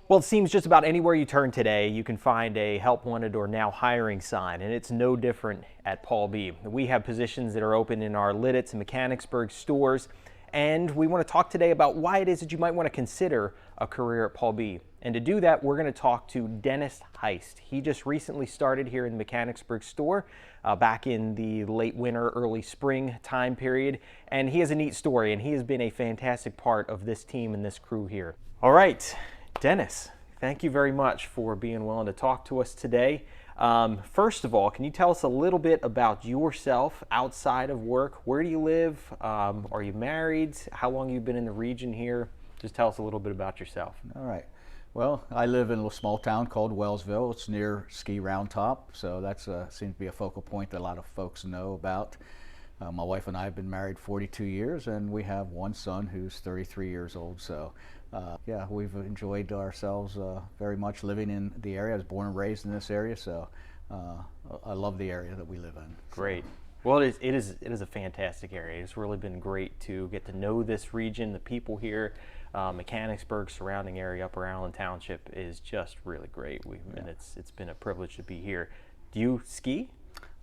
Well, it seems just about anywhere you turn today, you can find a help wanted or now hiring sign, and it's no different at PaulB. We have positions that are open in our Lidditz and Mechanicsburg stores, and we want to talk today about why it is that you might want to consider a career at PaulB. And to do that, we're going to talk to Dennis Heist. He just recently started here in the Mechanicsburg store back in the late winter, early spring time period, and he has a neat story, and he has been a fantastic part of this team and this crew here. All right. Dennis, thank you very much for being willing to talk to us today. First of all, can you tell us a little bit about yourself outside of work? Where do you live? Are you married? How long have you been in the region here? Just tell us a little bit about yourself. All right. Well, I live in a little small town called Wellsville. It's near Ski Round Top, so that seems to be a focal point that a lot of folks know about. My wife and I have been married 42 years, and we have one son who's 33 years old. So, yeah, we've enjoyed ourselves very much living in the area. I was born and raised in this area, so I love the area that we live in. Great. Well, it is a fantastic area. It's really been great to get to know this region, the people here. Mechanicsburg, surrounding area, Upper Allen Township is just really great. And it's been a privilege to be here. Do you ski?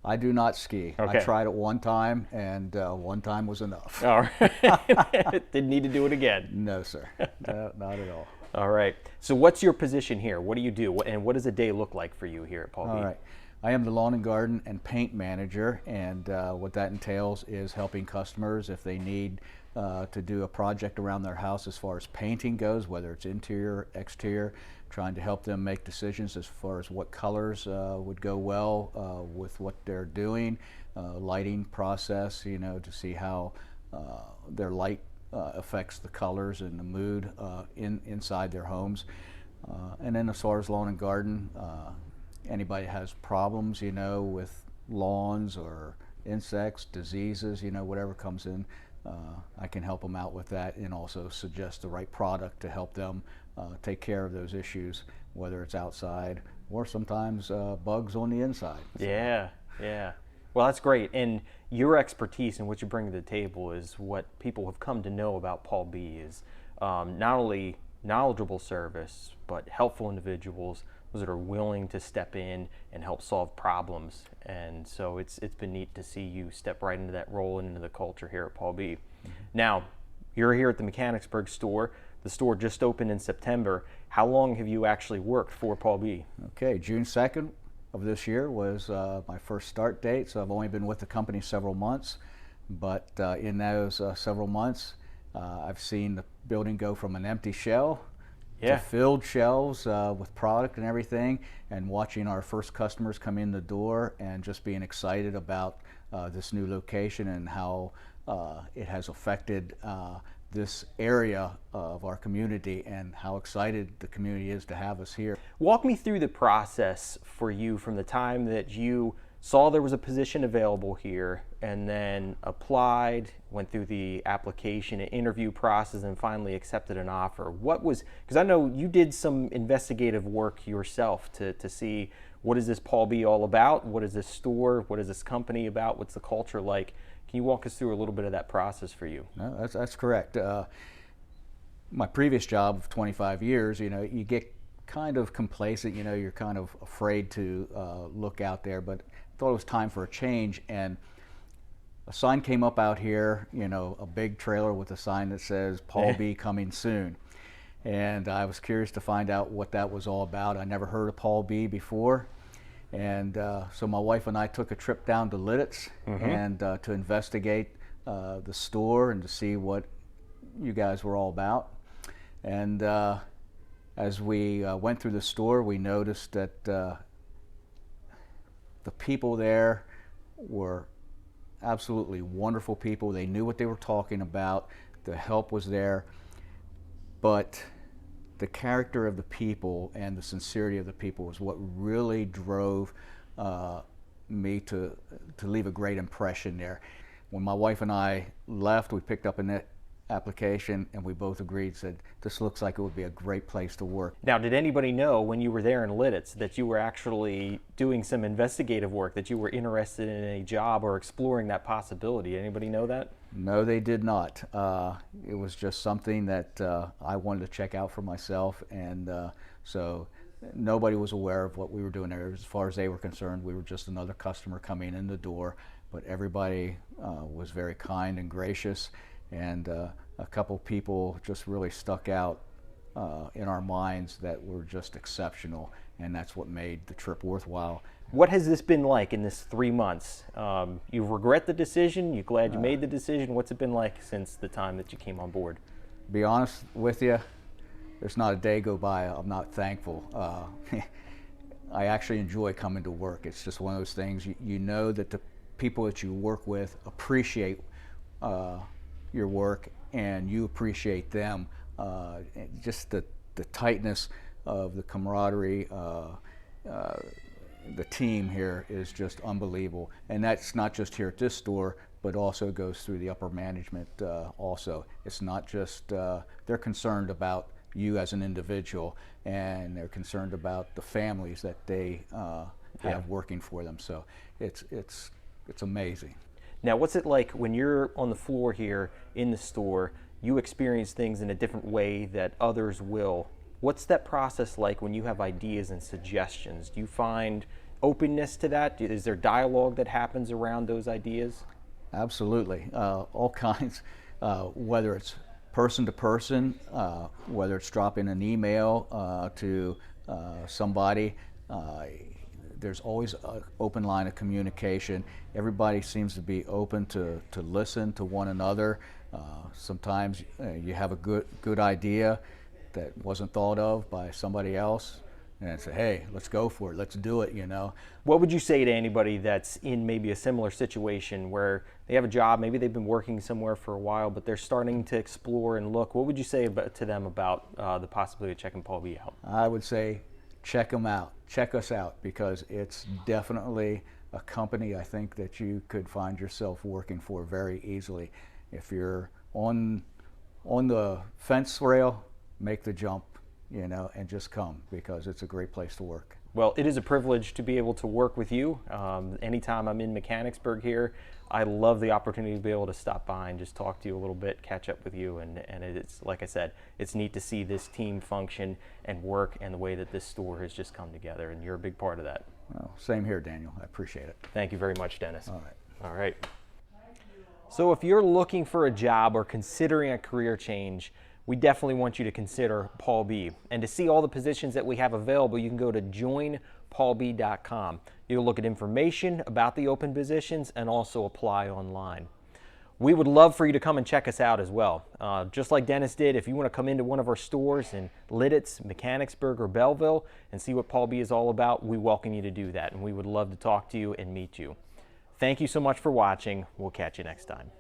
I do not ski. Okay. I tried it one time, and one time was enough. All right. Didn't need to do it again. No, sir. No, not at all. All right. So what's your position here? What do you do? And what does a day look like for you here at PaulB? All right. I am the lawn and garden and paint manager, and what that entails is helping customers if they need to do a project around their house as far as painting goes, whether it's interior, exterior, trying to help them make decisions as far as what colors would go well with what they're doing, lighting process, you know, to see how their light affects the colors and the mood inside their homes. And then as far as lawn and garden, anybody has problems, you know, with lawns or insects, diseases, you know, whatever comes in, I can help them out with that and also suggest the right product to help them take care of those issues, whether it's outside or sometimes bugs on the inside. Yeah, yeah. Well, that's great. And your expertise and what you bring to the table is what people have come to know about PaulB is not only knowledgeable service, but helpful individuals, those that are willing to step in and help solve problems. And so it's been neat to see you step right into that role and into the culture here at PaulB. Mm-hmm. Now, you're here at the Mechanicsburg store. The store just opened in September. How long have you actually worked for PaulB? Okay, June 2nd of this year was my first start date, so I've only been with the company several months, but in those several months, I've seen the building go from an empty shell to filled shelves with product and everything, and watching our first customers come in the door and just being excited about this new location and how it has affected this area of our community and how excited the community is to have us here. Walk me through the process for you from the time that you saw there was a position available here and then applied, went through the application and interview process and finally accepted an offer. What was, because I know you did some investigative work yourself to see what is this PaulB all about, what is this store, what is this company about, what's the culture like. Can you walk us through a little bit of that process for you? No, that's correct. My previous job of 25 years, you know, you get kind of complacent, you know, you're kind of afraid to look out there, but I thought it was time for a change, and a sign came up out here, you know, a big trailer with a sign that says PaulB coming soon. And I was curious to find out what that was all about. I never heard of PaulB before. And so my wife and I took a trip down to Lidditz and to investigate the store and to see what you guys were all about. And as we went through the store, we noticed that the people there were absolutely wonderful people. They knew what they were talking about. The help was there. But the character of the people and the sincerity of the people was what really drove me to leave a great impression there. When my wife and I left, we picked up an application and we both agreed, said, this looks like it would be a great place to work. Now, did anybody know when you were there in Lidditz that you were actually doing some investigative work, that you were interested in a job or exploring that possibility? Anybody know that? No, they did not. It was just something that I wanted to check out for myself, and so nobody was aware of what we were doing there. As far as they were concerned, we were just another customer coming in the door, but everybody was very kind and gracious, and a couple people just really stuck out in our minds that were just exceptional, and that's what made the trip worthwhile. What has this been like in this 3 months? You regret the decision? You glad you made the decision? What's it been like since the time that you came on board? To be honest with you, there's not a day go by I'm not thankful. I actually enjoy coming to work. It's just one of those things, you know that the people that you work with appreciate your work, and you appreciate them. Just the tightness of the camaraderie, the team here is just unbelievable, and that's not just here at this store, but also goes through the upper management also. It's not just, they're concerned about you as an individual, and they're concerned about the families that they have working for them. So it's amazing. Now, what's it like when you're on the floor here in the store? You experience things in a different way that others will. What's that process like when you have ideas and suggestions? Do you find openness to that? Is there dialogue that happens around those ideas? Absolutely. All kinds, whether it's person to person, whether it's dropping an email to somebody, there's always an open line of communication. Everybody seems to be open to listen to one another. Sometimes you have a good idea that wasn't thought of by somebody else, and say, hey, let's go for it, let's do it, you know. What would you say to anybody that's in maybe a similar situation where they have a job, maybe they've been working somewhere for a while, but they're starting to explore and look? What would you say to them about the possibility of checking PaulB out? I would say check them out, check us out, because it's definitely a company I think that you could find yourself working for very easily. If you're on the fence rail, make the jump, you know, and just come, because it's a great place to work. Well, it is a privilege to be able to work with you. Anytime I'm in Mechanicsburg here, I love the opportunity to be able to stop by and just talk to you a little bit, catch up with you, and it's, like I said, it's neat to see this team function and work, and the way that this store has just come together, and you're a big part of that. Well, same here, Daniel. I appreciate it. Thank you very much, Dennis. All right. All right. So if you're looking for a job or considering a career change, we definitely want you to consider PaulB. And to see all the positions that we have available, you can go to joinpaulb.com. You'll look at information about the open positions and also apply online. We would love for you to come and check us out as well. Just like Dennis did, if you want to come into one of our stores in Lidditz, Mechanicsburg, or Belleville and see what PaulB is all about, we welcome you to do that, and we would love to talk to you and meet you. Thank you so much for watching. We'll catch you next time.